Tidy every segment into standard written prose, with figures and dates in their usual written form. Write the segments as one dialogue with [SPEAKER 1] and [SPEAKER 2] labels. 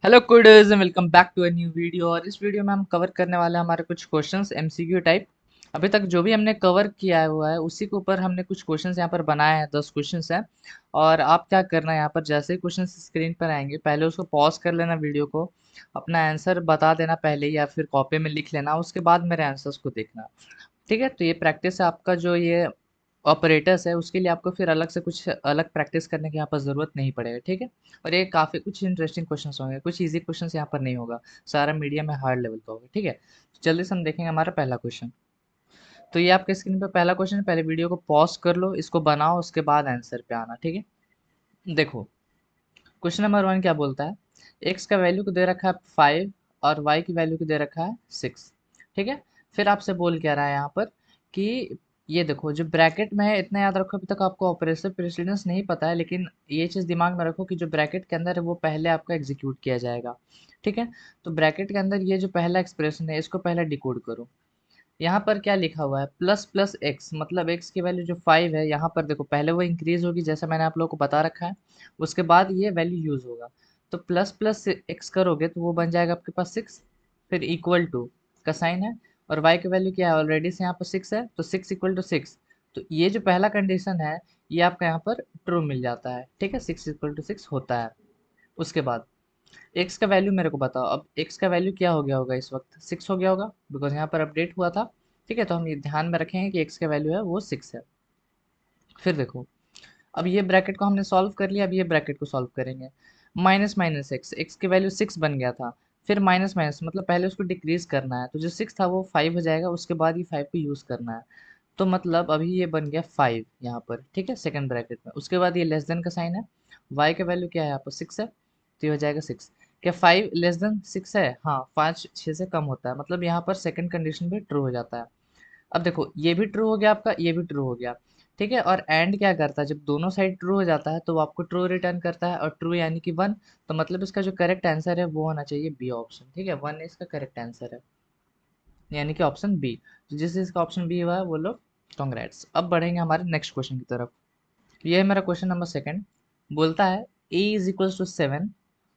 [SPEAKER 1] Hello coders and welcome back to a new video. और इस video में हम कवर करने वाले हैं हमारे कुछ क्वेश्चंस एमसीक्यू टाइप। अभी तक जो भी हमने कवर किया हुआ है उसी के ऊपर हमने कुछ क्वेश्चंस यहाँ पर बनाए हैं। 10 क्वेश्चंस हैं और आप क्या करना है, यहाँ पर जैसे ही क्वेश्चन स्क्रीन पर आएंगे पहले उसको पॉज कर लेना, वीडियो को अपना आंसर बता देना पहले या फिर कॉपी में लिख लेना, उसके बाद मेरे आंसर्स को देखना। ठीक है, तो ये प्रैक्टिस है आपका, जो ये ऑपरेटर्स है उसके लिए आपको फिर अलग से कुछ अलग प्रैक्टिस करने की यहाँ पर ज़रूरत नहीं पड़ेगा। ठीक है, और ये काफ़ी कुछ इंटरेस्टिंग क्वेश्चंस होंगे, कुछ इजी क्वेश्चंस यहाँ पर नहीं होगा, सारा मीडियम में हार्ड लेवल का होगा। ठीक है, तो जल्दी से हम देखेंगे हमारा पहला क्वेश्चन। तो ये आपके स्क्रीन पर पहला क्वेश्चन है, पहले वीडियो को पॉज कर लो, इसको बनाओ, उसके बाद आंसर पे आना। ठीक है, देखो क्वेश्चन नंबर 1 क्या बोलता है। एक्स का वैल्यू को दे रखा है 5 और वाई की वैल्यू को दे रखा है 6। ठीक है, फिर आपसे बोल क्या रहा है यहाँ पर कि ये देखो जो ब्रैकेट में है, इतना याद रखो, अभी तक आपको ऑपरेशन प्रेसिडेंस नहीं पता है, लेकिन ये चीज़ दिमाग में रखो कि जो ब्रैकेट के अंदर है वो पहले आपका एग्जीक्यूट किया जाएगा। ठीक है, तो ब्रैकेट के अंदर ये जो पहला एक्सप्रेशन है इसको पहले डिकोड करो। यहाँ पर क्या लिखा हुआ है, प्लस प्लस एक्स, मतलब एक्स की वैल्यू जो 5 है, यहाँ पर देखो पहले वो इंक्रीज होगी जैसा मैंने आप लोगों को बता रखा है, उसके बाद ये वैल्यू यूज होगा। तो प्लस प्लस एक्स करोगे तो वो बन जाएगा आपके पास 6, फिर इक्वल टू का साइन है, और वाई की वैल्यू क्या है, ऑलरेडी से यहाँ पर 6 है, तो 6 इक्वल टू 6। तो ये जो पहला कंडीशन है ये आपका यहाँ पर ट्रू मिल जाता है। ठीक है, 6 इक्वल टू 6 होता है। उसके बाद एक्स का वैल्यू मेरे को बताओ, अब एक्स का वैल्यू क्या हो गया होगा, इस वक्त 6 हो गया होगा, बिकॉज यहाँ पर अपडेट हुआ था। ठीक है, तो हम ये ध्यान में रखेंगे कि एक्स का वैल्यू है वो 6 है। फिर देखो, अब ये ब्रैकेट को हमने सॉल्व कर लिया, अब ये ब्रैकेट को सॉल्व करेंगे। माइनस माइनस एक्स, एक्स की वैल्यू 6 बन गया था, फिर माइनस माइनस मतलब पहले उसको डिक्रीज करना है, तो जो 6 था वो 5 हो जाएगा, उसके बाद ये 5 को यूज़ करना है। तो मतलब अभी ये बन गया 5 यहाँ पर। ठीक है, सेकंड ब्रैकेट में, उसके बाद ये लेस देन का साइन है, वाई का वैल्यू क्या है यहाँ पर 6 है, तो ये हो जाएगा 6। क्या 5 लेस देन 6 है? हाँ, 5 6 से कम होता है, मतलब यहाँ पर सेकंड कंडीशन भी ट्रू हो जाता है। अब देखो ये भी ट्रू हो गया आपका, ये भी ट्रू हो गया। ठीक है, और एंड क्या करता है, जब दोनों साइड ट्रू हो जाता है तो वो आपको ट्रू रिटर्न करता है, और ट्रू यानी कि 1। तो मतलब इसका जो करेक्ट आंसर है वो होना चाहिए बी ऑप्शन। ठीक है, 1 इसका करेक्ट आंसर है, यानी कि ऑप्शन बी। तो जिस जिसका ऑप्शन बी हुआ है वो लोग कॉन्ग्रेट्स। अब बढ़ेंगे हमारे नेक्स्ट क्वेश्चन की तरफ। ये है मेरा क्वेश्चन नंबर सेकंड। बोलता है a इज इक्वल्स टू 7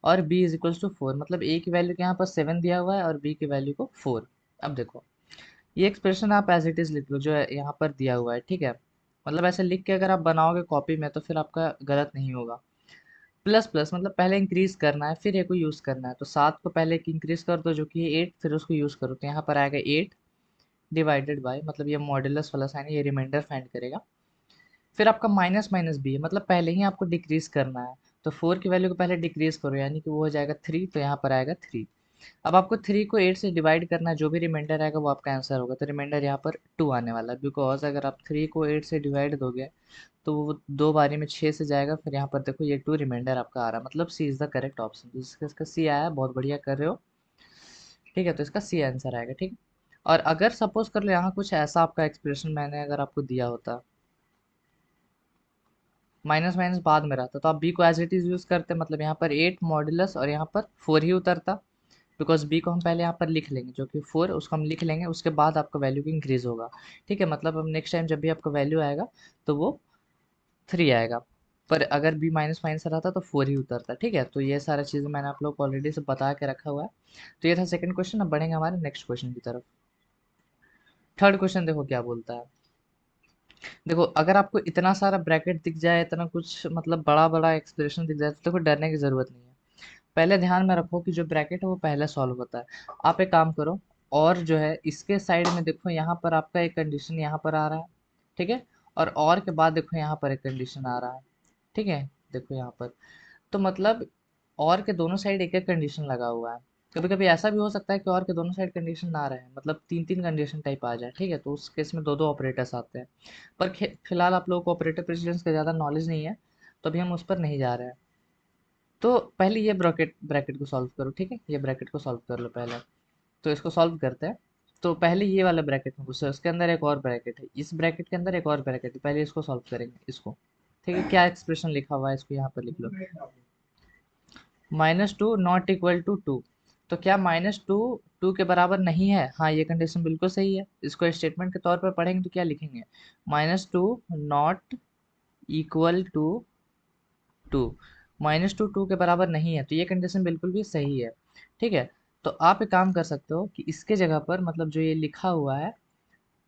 [SPEAKER 1] और b इज इक्वल्स टू 4, मतलब a की वैल्यू के यहाँ पर 7 दिया हुआ है और b की वैल्यू को 4। अब देखो ये एक्सप्रेशन आप एज इट इज लिख लो जो है यहाँ पर दिया हुआ है। ठीक है, मतलब ऐसे लिख के अगर आप बनाओगे कॉपी में तो फिर आपका गलत नहीं होगा। प्लस प्लस मतलब पहले इंक्रीज करना है फिर ए को यूज करना है, तो 7 को पहले इंक्रीज कर दो जो कि 8, फिर उसको यूज करो, तो यहाँ पर आएगा 8 डिवाइडेड बाय, मतलब ये मॉड्यूलस वाला साइन है, ये रिमाइंडर फाइंड करेगा। फिर आपका माइनस माइनस बी है, मतलब पहले ही आपको डिक्रीज करना है, तो 4 की वैल्यू को पहले डिक्रीज करो, यानी कि वो हो जाएगा 3, तो यहाँ पर आएगा 3। अब आपको 3 को 8 से डिवाइड करना है, जो भी रिमाइंडर आएगा वो आपका आंसर होगा, तो रिमाइंडर यहाँ पर 2 आने वाला है, बिकॉज अगर आप 3 को 8 से डिवाइड दोगे तो वो दो बारी में 6 से जाएगा, फिर यहाँ पर देखो ये 2 रिमाइंडर आपका आ रहा है, मतलब सी इज़ द करेक्ट ऑप्शन। तो इसका सी आया, बहुत बढ़िया कर रहे हो। ठीक है, तो इसका सी आंसर आएगा। ठीक, और अगर सपोज कर लो यहाँ कुछ ऐसा आपका एक्सप्रेशन मैंने अगर आपको दिया होता, माइनस माइनस बाद में रहता, तो आप बी को एज इट इज़ यूज़ करते, मतलब यहाँ पर 8 मॉड्यूलस और यहाँ पर 4 ही उतरता, बिकॉज बी को हम पहले यहाँ पर लिख लेंगे जो कि 4, उसको हम लिख लेंगे, उसके बाद आपका वैल्यू की इंक्रीज होगा। ठीक है, मतलब अब नेक्स्ट टाइम जब भी आपका वैल्यू आएगा तो वो 3 आएगा, पर अगर बी माइनस माइनस रहता तो 4 ही उतरता। ठीक है, तो ये सारा चीज़ें मैंने आप लोग को ऑलरेडी से बता के रखा हुआ है। तो ये था सेकंड क्वेश्चन। अब बढ़ेंगे हमारे नेक्स्ट क्वेश्चन की तरफ। थर्ड क्वेश्चन देखो क्या बोलता है। देखो अगर आपको इतना सारा ब्रैकेट दिख जाए, इतना कुछ मतलब बड़ा बड़ा एक्सप्रेशन दिख जाए, तो देखो डरने की ज़रूरत नहीं है। पहले ध्यान में रखो कि जो ब्रैकेट है वो पहले सॉल्व होता है। आप एक काम करो, और जो है इसके साइड में देखो, यहाँ पर आपका एक कंडीशन यहाँ पर आ रहा है। ठीक है, और के बाद देखो यहाँ पर एक कंडीशन आ रहा है। ठीक है, देखो यहाँ पर, तो मतलब और के दोनों साइड एक एक कंडीशन लगा हुआ है। कभी कभी ऐसा भी हो सकता है कि और के दोनों साइड कंडीशन ना रहे, मतलब तीन तीन कंडीशन टाइप आ जाए। ठीक है, तो उस केस में दो दो ऑपरेटर्स आते हैं, पर फिलहाल आप लोगों को ऑपरेटर प्रेसिडेंस का ज़्यादा नॉलेज नहीं है, तो अभी हम उस पर नहीं जा रहे हैं। तो पहले ये ब्रैकेट ब्रैकेट को सॉल्व करो। ठीक है, ये ब्रैकेट को सॉल्व कर लो पहले। तो इसको सॉल्व करते हैं। तो पहले ये वाला ब्रैकेट में घुसे, उसके अंदर एक और ब्रैकेट है, इस ब्रैकेट के अंदर एक और ब्रैकेट है, पहले इसको सॉल्व करेंगे इसको। ठीक है, क्या एक्सप्रेशन लिखा हुआ है इसको यहाँ पर लिख लो। -2 नॉट इक्वल टू 2, तो क्या -2 2 के बराबर नहीं है? हाँ, ये कंडीशन बिल्कुल सही है। इसको स्टेटमेंट के तौर पर पढ़ेंगे तो क्या लिखेंगे, -2 नॉट इक्वल टू 2। -2 के बराबर नहीं है, तो ये कंडीशन बिल्कुल भी सही है। ठीक है, तो आप एक काम कर सकते हो कि इसके जगह पर मतलब जो ये लिखा हुआ है,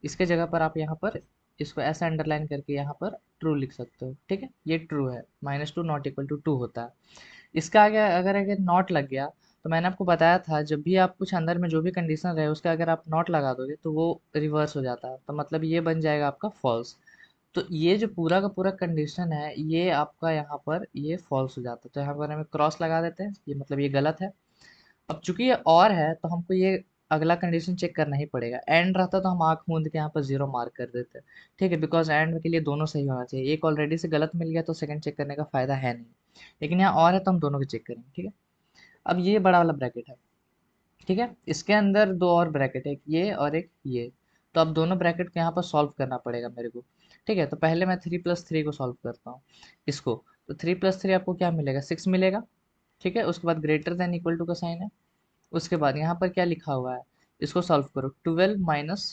[SPEAKER 1] इसके जगह पर आप यहाँ पर इसको ऐसा अंडरलाइन करके यहाँ पर ट्रू लिख सकते हो। ठीक है, ये ट्रू है, -2 नॉट इक्वल टू 2 होता है। इसका आगे अगर अगर नॉट लग गया, तो मैंने आपको बताया था जब भी आप कुछ अंदर में जो भी कंडीशन रहे उसका अगर आप नॉट लगा दोगे तो वो रिवर्स हो जाता है, तो मतलब ये बन जाएगा आपका फॉल्स। तो ये जो पूरा का पूरा कंडीशन है ये आपका यहाँ पर ये फॉल्स हो जाता है, तो यहाँ पर हमें क्रॉस लगा देते हैं, ये मतलब ये गलत है। अब चूंकि ये और है तो हमको ये अगला कंडीशन चेक करना ही पड़ेगा। एंड रहता तो हम आंख मूंद के यहाँ पर जीरो मार्क कर देते। ठीक है, बिकॉज एंड के लिए दोनों सही होना चाहिए, एक ऑलरेडी से गलत मिल गया तो सेकंड चेक करने का फायदा है नहीं, लेकिन यहाँ और है तो हम दोनों को चेक करेंगे। ठीक है, अब ये बड़ा वाला ब्रैकेट है। ठीक है, इसके अंदर दो और ब्रैकेट है, एक ये और एक ये। तो अब दोनों ब्रैकेट को यहाँ पर सॉल्व करना पड़ेगा मेरे को। ठीक है, तो पहले मैं 3 + 3 को सॉल्व करता हूँ इसको। तो 3 + 3 आपको क्या मिलेगा, 6 मिलेगा। ठीक है, उसके बाद ग्रेटर देन इक्वल टू का साइन है। उसके बाद यहाँ पर क्या लिखा हुआ है, इसको सॉल्व करो, 12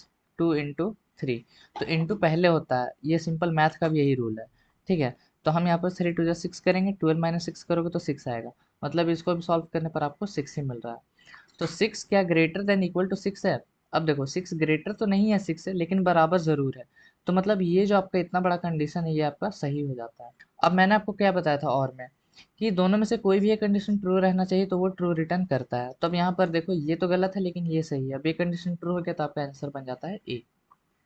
[SPEAKER 1] - 2 × 3। तो इंटू पहले होता है, ये सिंपल मैथ का भी यही रूल है। ठीक है, तो हम यहाँ पर 3 × 2 = 6 करेंगे, 12 - 6 करोगे तो 6 आएगा, मतलब इसको भी सॉल्व करने पर आपको 6 ही मिल रहा है। तो 6 क्या ग्रेटर देन इक्वल टू 6 है। अब देखो 6 ग्रेटर तो नहीं है 6 से, लेकिन बराबर ज़रूर है। तो मतलब ये जो आपका इतना बड़ा कंडीशन है ये आपका सही हो जाता है। अब मैंने आपको क्या बताया था और में कि दोनों में से कोई भी एक कंडीशन ट्रू रहना चाहिए तो वो ट्रू रिटर्न करता है। तो अब यहाँ पर देखो ये तो गलत है लेकिन ये सही है। अब ये कंडीशन ट्रू हो गया तो आपका आंसर बन जाता है ए।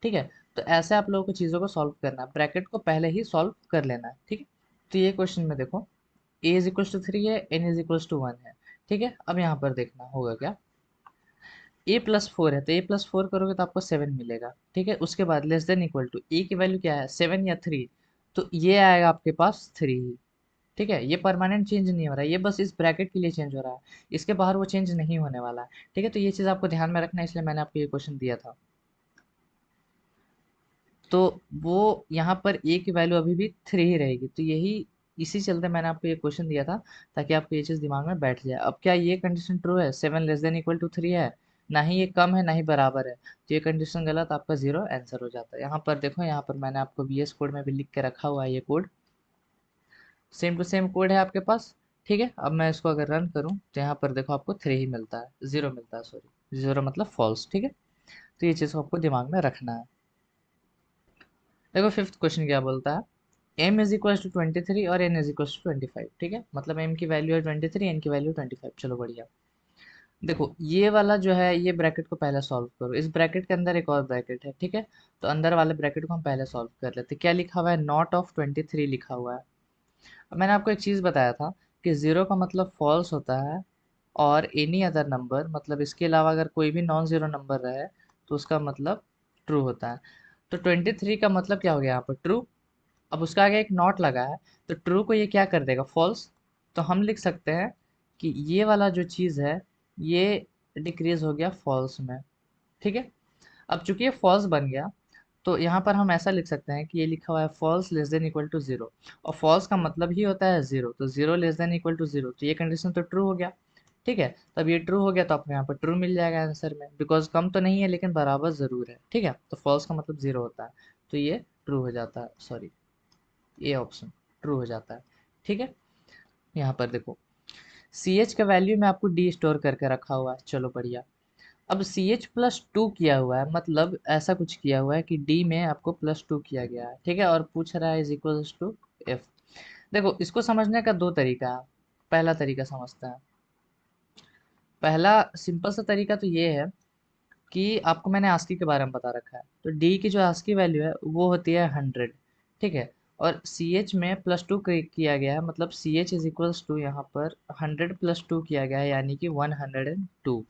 [SPEAKER 1] ठीक है, तो ऐसे आप लोगों को चीज़ों को सॉल्व करना है, ब्रैकेट को पहले ही सॉल्व कर लेना है। ठीक है, तो ये क्वेश्चन में देखो a = 3 है, n = 1 है। ठीक है, अब यहाँ पर देखना होगा क्या, a + 4 है तो a + 4 करोगे तो आपको 7 मिलेगा। ठीक है, उसके बाद less than equal to a की वैल्यू क्या है, 7 या 3। तो ये आएगा आपके पास 3 ही। ठीक है, ये परमानेंट चेंज नहीं हो रहा है, ये बस इस ब्रैकेट के लिए चेंज हो रहा है, इसके बाहर वो चेंज नहीं होने वाला है। ठीक है, तो ये चीज़ आपको ध्यान में रखना है, इसलिए मैंने आपको ये क्वेश्चन दिया था। तो वो यहाँ पर ए की वैल्यू अभी भी 3 ही रहेगी, तो यही इसी चलते मैंने आपको ये क्वेश्चन दिया था, ताकि आपको ये चीज़ दिमाग में बैठ जाए। अब क्या ये कंडीशन ट्रू है, 7 लेस देन इक्वल टू 3 है, ना ही ये कम है ना ही बराबर है, तो ये कंडीशन गलत, आपका जीरो आंसर हो जाता है। यहाँ पर देखो, यहाँ पर मैंने आपको VS कोड में भी लिख के रखा हुआ है, ये code same to same code है आपके पास। ठीक है, अब मैं इसको अगर रन करूँ तो यहाँ पर देखो आपको 3 ही मिलता है, जीरो मिलता है, सॉरी जीरो मतलब फॉल्स। ठीक है, तो ये चीज़ को आपको दिमाग में रखना है। देखो फिफ्थ क्वेश्चन क्या बोलता है, m = 23 और n = 25। ठीक है, मतलब m की वैल्यू है 23, n की वैल्यू 25। चलो बढ़िया। देखो ये वाला जो है ये ब्रैकेट को पहले सॉल्व करो, इस ब्रैकेट के अंदर एक और ब्रैकेट है। ठीक है, तो अंदर वाले ब्रैकेट को हम पहले सॉल्व कर लेते हैं। क्या लिखा हुआ है, नॉट ऑफ 23 लिखा हुआ है। अब मैंने आपको एक चीज़ बताया था कि ज़ीरो का मतलब फॉल्स होता है, और एनी अदर नंबर मतलब इसके अलावा अगर कोई भी नॉन ज़ीरो नंबर रहे तो उसका मतलब ट्रू होता है। तो 23 का मतलब क्या हो गया यहाँ पर, ट्रू। अब उसका आगे एक नॉट लगा है, तो ट्रू को ये क्या कर देगा, फॉल्स। तो हम लिख सकते हैं कि ये वाला जो चीज़ है ये डिक्रीज हो गया फॉल्स में। ठीक है, अब चूंकि ये फॉल्स बन गया तो यहाँ पर हम ऐसा लिख सकते हैं कि ये लिखा हुआ है false less than equal to zero, और फॉल्स का मतलब ही होता है जीरो, तो zero less than equal to zero, तो ये कंडीशन तो ट्रू हो गया। ठीक है, तब ये ट्रू हो गया तो आपको यहाँ पर ट्रू मिल जाएगा आंसर में, बिकॉज कम तो नहीं है लेकिन बराबर ज़रूर है। ठीक है, तो फॉल्स का मतलब जीरो होता है, तो ये ट्रू हो जाता है, सॉरी ए ऑप्शन ट्रू हो जाता है। ठीक है, यहाँ पर देखो सी एच का वैल्यू में आपको डी स्टोर करके रखा हुआ है। चलो बढ़िया। अब CH+2 किया हुआ है, मतलब ऐसा कुछ किया हुआ है कि D में आपको +2 किया गया है। ठीक है, और पूछ रहा है इज इक्वल्स टू F। देखो इसको समझने का दो तरीका है। पहला तरीका समझते हैं। पहला सिंपल सा तरीका तो ये है कि आपको मैंने आस्की के बारे में बता रखा है, तो D की जो आस्की वैल्यू है वो होती है 100। ठीक है, और CH में +2 किया गया है, मतलब CH इज इक्वल्स टू यहाँ पर 100 + 2 किया गया है, यानी कि 102।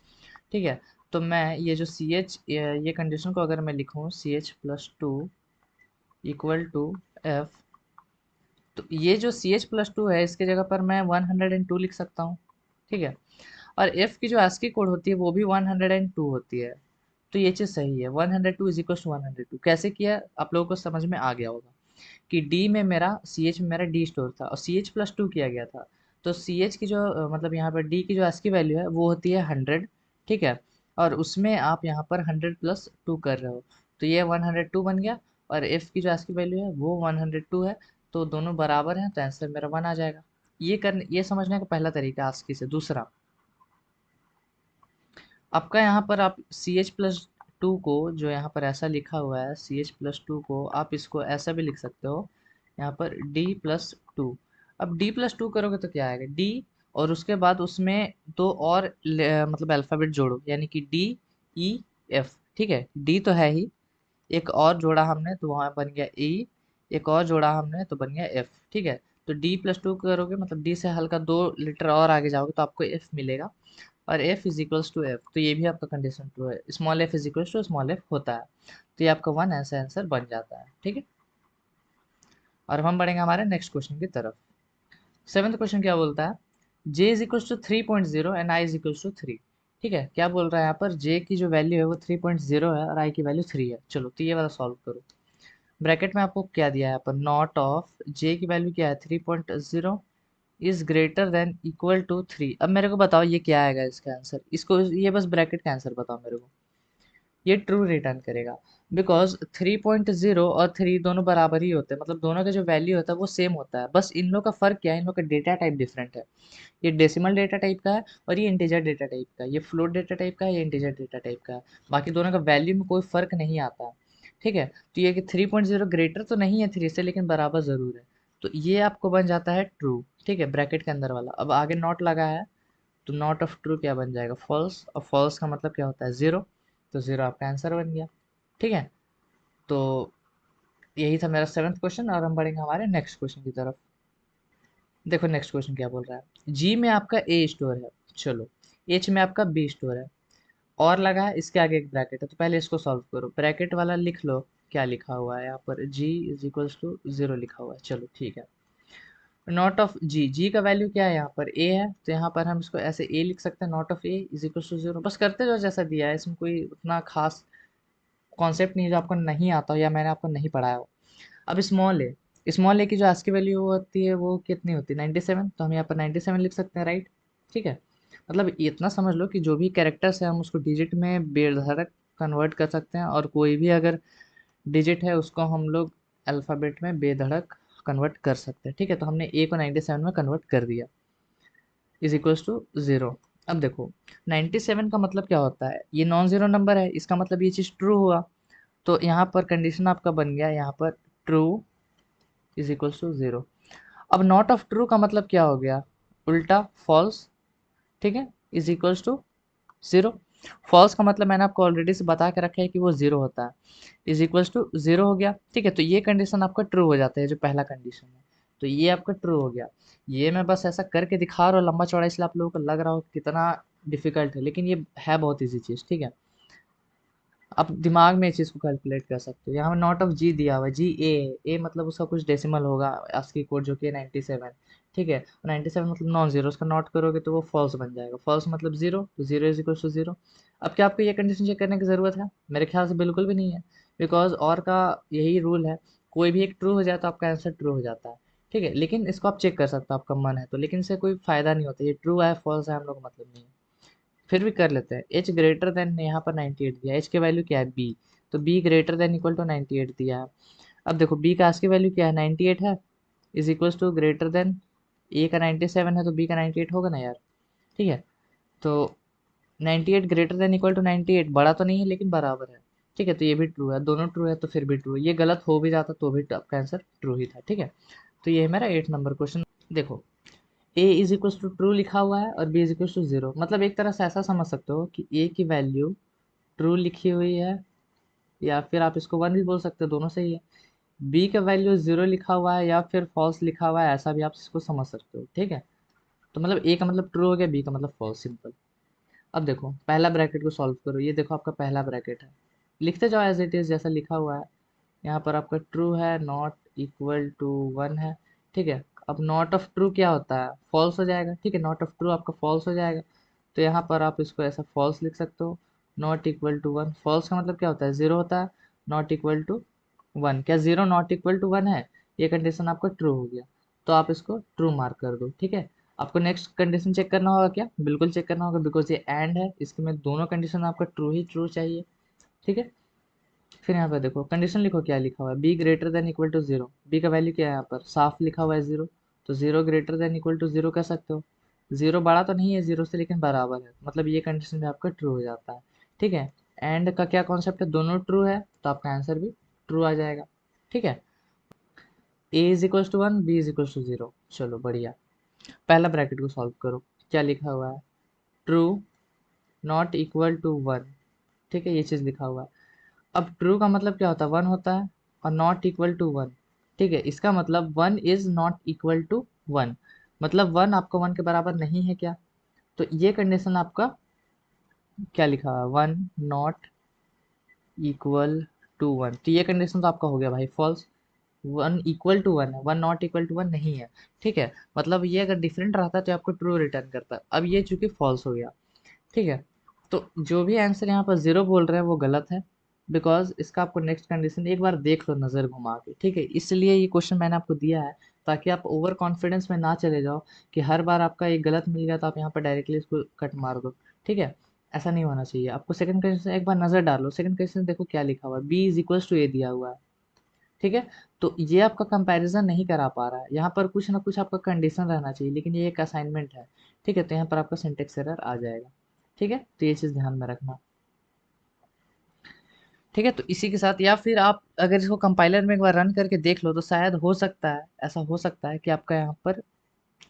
[SPEAKER 1] ठीक है, तो मैं ये जो सी एच ये कंडीशन को अगर मैं लिखूँ CH+2 इक्वल टू एफ, तो ये जो CH+2 है इसके जगह पर मैं 102 लिख सकता हूँ। ठीक है, और एफ की जो आस्की कोड होती है वो भी 102 होती है, तो ये चीज़ सही है। 102 इज इक्वल टू 102 कैसे किया आप लोगों को समझ में आ गया होगा कि डी में मेरा सी एच में मेरा डी स्टोर था और CH+2 किया गया था। तो सी एच की जो मतलब यहाँ पर डी की जो ASCII वैल्यू है वो होती है 100। ठीक है, और उसमें आप यहाँ पर 100 + 2 कर रहे हो, तो ये 102 बन गया, और एफ की जो ASCII वैल्यू है वो 102 है, तो दोनों बराबर हैं, तो आंसर मेरा 1 आ जाएगा। ये समझने का पहला तरीका आस्की से। दूसरा, आपका यहाँ पर आप CH+2 को, जो यहाँ पर ऐसा लिखा हुआ है CH+2 को, आप इसको ऐसा भी लिख सकते हो यहाँ पर D+2। अब D+2 करोगे तो क्या आएगा, D, और उसके बाद उसमें दो और मतलब अल्फ़ाबेट जोड़ो, यानी कि DEF। ठीक है, D तो है ही, एक और जोड़ा हमने तो वहाँ बन गया E, एक और जोड़ा हमने तो बन गया F। ठीक है, तो D+2 करोगे मतलब D से हल्का 2 लेटर और आगे जाओगे तो आपको F मिलेगा, और F is equals to F, तो ये भी आपका कंडीशन ट्रू है। Small f is equals to small f होता है, तो ये आपका वन ऐसा आंसर बन जाता है। ठीक है, और अब हम बढ़ेंगे हमारे नेक्स्ट क्वेश्चन की तरफ। सेवंथ क्वेश्चन क्या बोलता है, j is equals to 3.0 and i is equals to 3। ठीक है, क्या बोल रहा है यहाँ पर, j की जो वैल्यू है वो 3.0 है और i की वैल्यू 3 है। चलो तो ये वाला सॉल्व करो। ब्रैकेट में आपको क्या दिया है यहाँ पर, नॉट ऑफ j की वैल्यू क्या है 3.0 is greater than equal to 3। अब मेरे को बताओ ये क्या आएगा इसका आंसर, इसको ये बस ब्रैकेट का आंसर बताओ मेरे को। ये ट्रू रिटर्न करेगा, बिकॉज 3.0 और 3 दोनों बराबर ही होते हैं, मतलब दोनों का जो वैल्यू होता है वो सेम होता है, बस इन लोग का फर्क क्या है, इन लोग का डेटा टाइप डिफरेंट है। ये डेसिमल डेटा टाइप का है और ये इंटीजर डेटा टाइप का है, ये फ्लोट डेटा टाइप का है, ये इंटीजर डेटा टाइप का है। बाकी दोनों का वैल्यू में कोई फर्क नहीं आता है। ठीक है, तो ये कि 3.0 ग्रेटर तो नहीं है 3 से, लेकिन बराबर ज़रूर है, तो ये आपको बन जाता है ट्रू। ठीक है, ब्रैकेट के अंदर वाला। अब आगे नॉट लगा है, तो नॉट ऑफ ट्रू क्या बन जाएगा, फॉल्स, और फॉल्स का मतलब क्या होता है, ज़ीरो, तो ज़ीरो आपका आंसर बन गया। ठीक है, तो यही था मेरा सेवन्थ क्वेश्चन, और हम बढ़ेंगे हमारे नेक्स्ट क्वेश्चन की तरफ। देखो नेक्स्ट क्वेश्चन क्या बोल रहा है, जी में आपका ए स्टोर है, चलो एच में आपका बी स्टोर है, और लगा है इसके आगे एक ब्रैकेट है, तो पहले इसको सॉल्व करो। ब्रैकेट वाला लिख लो क्या लिखा हुआ है यहाँ पर, जी इज इक्वल्स टू 0 लिखा हुआ है। चलो ठीक है, नॉट ऑफ जी, जी का वैल्यू क्या है यहाँ पर, ए है, तो यहाँ पर हम इसको ऐसे ए लिख सकते हैं, not of A is equals to 0। बस करते जाओ जैसा दिया है, इसमें कोई उतना खास कॉन्सेप्ट नहीं है जो आपको नहीं आता हो या मैंने आपको नहीं पढ़ाया हो। अब स्मॉल ए की जो आस्की वैल्यू होती है वो कितनी होती है, 97, तो हम यहाँ पर 97 लिख सकते हैं, राइट। ठीक है, मतलब इतना समझ लो कि जो भी कैरेक्टर्स है हम उसको डिजिट में बेधड़क कन्वर्ट कर सकते हैं, और कोई भी अगर डिजिट है उसको हम लोग अल्फ़ाबेट में बेधड़क कन्वर्ट कर सकते हैं। ठीक है, तो हमने ए को 97 में कन्वर्ट कर दिया, इज इक्वल्स टू 0। अब देखो 97 का मतलब क्या होता है, ये नॉन ज़ीरो नंबर है, इसका मतलब ये चीज़ ट्रू हुआ, तो यहाँ पर कंडीशन आपका बन गया यहाँ पर ट्रू इज इक्वल्स टू 0। अब नॉट ऑफ ट्रू का मतलब क्या हो गया, उल्टा फॉल्स। ठीक है, इज इक्वल्स टू 0। फॉल्स का मतलब मैंने आपको ऑलरेडी से बता के रखा है कि वो 0 होता है, इज इक्वल्स टू 0 हो गया। ठीक है, तो ये कंडीशन आपका ट्रू हो जाता है, जो पहला कंडीशन है, तो ये आपका ट्रू हो गया। ये मैं बस ऐसा करके दिखा रहा हूँ लंबा चौड़ा, इसलिए आप लोगों को लग रहा हो कितना डिफिकल्ट है, लेकिन ये है बहुत ईजी चीज़। ठीक है, आप दिमाग में इस चीज़ को कैलकुलेट कर सकते हो। यहाँ नॉट ऑफ जी दिया हुआ है, जी ए मतलब उसका कुछ डेसिमल होगा, ASCII कोड जो कि है 97। ठीक है, 97 मतलब नॉन जीरो, उसका नॉट करोगे तो वो फॉल्स बन जाएगा, फॉल्स मतलब जीरो, तो zero is equal to zero. अब क्या आपको ये कंडीशन चेक करने की ज़रूरत है, मेरे ख्याल से बिल्कुल भी नहीं है, बिकॉज और का यही रूल है, कोई भी एक ट्रू हो जाए तो आपका आंसर ट्रू हो जाता है। ठीक है, लेकिन इसको आप चेक कर सकते हो आपका मन है तो, लेकिन इससे कोई फ़ायदा नहीं होता, ये ट्रू है फॉल्स है हम लोग को मतलब नहीं है। फिर भी कर लेते हैं, एच ग्रेटर देन यहाँ पर 98 दिया है, एच की वैल्यू क्या है बी, तो B greater than equal to 98 दिया है। अब देखो बी का आस्की वैल्यू क्या है 98 है, is equals to greater than, A का 97 है तो बी का 98 होगा ना यार। ठीक है, तो 98 ग्रेटर देन इक्वल टू 98, बड़ा तो नहीं है लेकिन बराबर है। ठीक है, तो ये भी ट्रू है, दोनों ट्रू है तो फिर भी ट्रू है, ये गलत हो भी जाता तो भी आपका आंसर ट्रू ही था। ठीक है, तो ये है मेरा 8 नंबर क्वेश्चन। देखो ए इज इक्वल्स टू ट्रू लिखा हुआ है और बी इज इक्वल्स टू 0, मतलब एक तरह से ऐसा समझ सकते हो कि ए की वैल्यू ट्रू लिखी हुई है, या फिर आप इसको 1 भी बोल सकते हो, दोनों सही है। बी का वैल्यू 0 लिखा हुआ है या फिर फॉल्स लिखा हुआ है, ऐसा भी आप इसको समझ सकते हो। ठीक है, तो मतलब ए का मतलब ट्रू हो गया, बी का मतलब फॉल्स, सिंपल। अब देखो पहला ब्रैकेट को सॉल्व करो, ये देखो आपका पहला ब्रैकेट है, लिखते जाओ एज इट इज़ जैसा लिखा हुआ है। यहाँ पर आपका ट्रू है, नॉट इक्वल टू 1 है। ठीक है, अब नॉट ऑफ ट्रू क्या होता है, फॉल्स हो जाएगा। ठीक है, नॉट ऑफ ट्रू आपका फॉल्स हो जाएगा, तो यहाँ पर आप इसको ऐसा फॉल्स लिख सकते हो। नॉट इक्वल टू 1, फॉल्स का मतलब क्या होता है, 0 होता है। नॉट इक्वल टू 1, क्या 0 नॉट इक्वल टू 1 है, ये कंडीशन आपका ट्रू हो गया, तो आप इसको ट्रू मार्क कर दो। ठीक है, आपको नेक्स्ट कंडीशन चेक करना होगा क्या, बिल्कुल चेक करना होगा, बिकॉज ये एंड है, इसके में दोनों कंडीशन आपका ट्रू ही ट्रू चाहिए। ठीक है, फिर यहाँ पर देखो कंडीशन लिखो क्या लिखा हुआ है, B greater than equal to 0, B का वैल्यू क्या है यहाँ पर, साफ लिखा हुआ है 0, तो 0 ग्रेटर देन इक्वल टू 0 कह सकते हो। 0 बड़ा तो नहीं है 0 से लेकिन बराबर है, मतलब ये कंडीशन भी आपका ट्रू हो जाता है। ठीक है, एंड का क्या कॉन्सेप्ट है, दोनों ट्रू है तो आपका आंसर भी ट्रू आ जाएगा। ठीक है, A is equal to 1, B is equal to 0। चलो बढ़िया, पहला ब्रैकेट को सॉल्व करो, क्या लिखा हुआ है, ट्रू नॉट इक्वल टू 1। ठीक है, ये चीज़ लिखा हुआ है। अब ट्रू का मतलब क्या होता है, 1 होता है, और नॉट इक्वल टू 1। ठीक है, इसका मतलब 1 इज नॉट इक्वल टू 1, मतलब 1 आपका 1 के बराबर नहीं है क्या। तो ये कंडीशन आपका क्या लिखा हुआ है, 1 नॉट इक्वल टू 1, तो ये कंडीशन तो आपका हो गया भाई फॉल्स। 1 इक्वल टू 1 है, 1 नॉट इक्वल टू 1 नहीं है। ठीक है, मतलब ये अगर डिफरेंट रहता तो आपको ट्रू रिटर्न करता, अब ये चूंकि फॉल्स हो गया। ठीक है, तो जो भी आंसर यहाँ पर 0 बोल रहे हैं वो गलत है, बिकॉज इसका आपको नेक्स्ट कंडीशन एक बार देख लो नज़र घुमा के। ठीक है, इसलिए ये क्वेश्चन मैंने आपको दिया है, ताकि आप ओवर कॉन्फिडेंस में ना चले जाओ कि हर बार आपका एक गलत मिल गया तो आप यहाँ पर डायरेक्टली इसको कट मार दो। ठीक है, ऐसा नहीं होना चाहिए, आपको सेकंड क्वेश्चन एक बार नज़र डालो, सेकंड क्वेश्चन देखो क्या लिखा हुआ है, बी इज इक्वल्स टू ए दिया हुआ है। ठीक है, तो ये आपका कंपैरिजन नहीं करा पा रहा है, यहाँ पर कुछ ना कुछ आपका कंडीशन रहना चाहिए, लेकिन ये एक असाइनमेंट है। ठीक है, तो यहाँ पर आपका सिंटेक्स एरर आ जाएगा। ठीक है, तो ये चीज़ ध्यान में रखना। ठीक है, तो इसी के साथ, या फिर आप अगर इसको कंपाइलर में एक बार रन करके देख लो तो शायद हो सकता है, ऐसा हो सकता है कि आपका यहाँ पर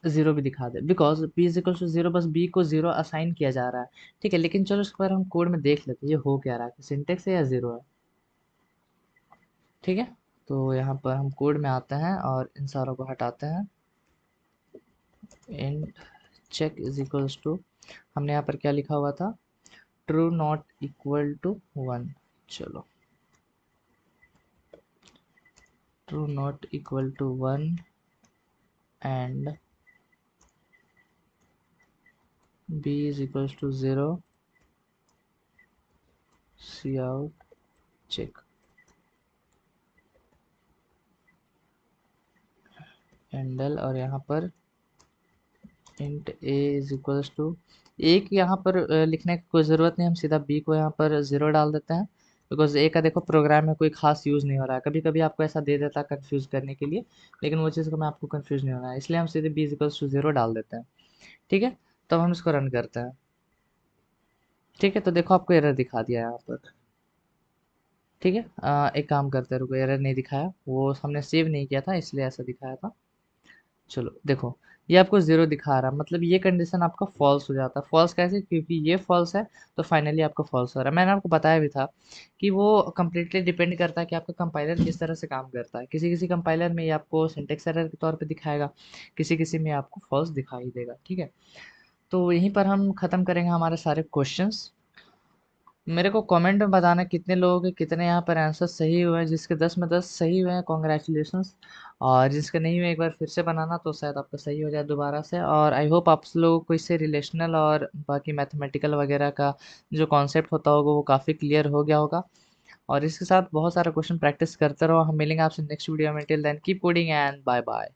[SPEAKER 1] 0 भी दिखा दे, because B is equal to 0, बस बी को 0 असाइन किया जा रहा है। ठीक है, लेकिन चलो इसके बार हम कोड में देख लेते हैं ये हो क्या रहा है, सिंटेक्स है या 0 है। ठीक है, तो यहाँ पर हम कोड में आते हैं और इन सारों को हटाते हैं। int check is equals to, हमने यहाँ पर क्या लिखा हुआ था, ट्रू नॉट इक्वल टू 1। चलो, true not equal to 1 and b is equals to 0, cout check handle, और यहाँ पर int a is equals to, एक यहाँ पर लिखने की कोई ज़रूरत नहीं, हम सीधा b को यहाँ पर 0 डाल देते हैं, बिकॉज a का देखो प्रोग्राम में कोई खास यूज़ नहीं हो रहा है, कभी कभी आपको ऐसा दे देता है कंफ्यूज करने के लिए, लेकिन वो चीज़ को मैं आपको कंफ्यूज नहीं होना है, इसलिए हम सीधे b is equals to 0 डाल देते हैं। ठीक है, तब हम इसको रन करते हैं। ठीक है, तो देखो आपको एरर दिखा दिया यहाँ पर। ठीक है, एक काम करते हैं, रुको, एरर नहीं दिखाया, वो हमने सेव नहीं किया था इसलिए ऐसा दिखाया था। चलो देखो, ये आपको 0 दिखा रहा है, मतलब ये कंडीशन आपका फॉल्स हो जाता है। फॉल्स कैसे, क्योंकि ये फॉल्स है तो फाइनली आपका फॉल्स हो रहा है। मैंने आपको बताया भी था कि वो कम्प्लीटली डिपेंड करता है कि आपका कंपाइलर किस तरह से काम करता है। किसी किसी कंपाइलर में ये आपको सिंटेक्स एरर के तौर पे दिखाएगा, किसी किसी में आपको फॉल्स दिखाई देगा। ठीक है, तो यहीं पर हम ख़त्म करेंगे हमारे सारे क्वेश्चंस। मेरे को कमेंट में बताना कितने लोगों के कितने यहाँ पर आंसर सही हुए हैं, जिसके 10 में 10 सही हुए हैं कॉन्ग्रेचुलेशंस, और जिसके नहीं हुए एक बार फिर से बनाना तो शायद आपका सही हो जाए दोबारा से। और आई होप आप लोगों को इससे रिलेशनल और बाकी मैथमेटिकल वगैरह का जो कॉन्सेप्ट होता होगा वो काफ़ी क्लियर हो गया होगा। और इसके साथ बहुत सारा क्वेश्चन प्रैक्टिस करते रहो। हम मिलेंगे आपसे नेक्स्ट वीडियो में, till then keep coding and bye bye.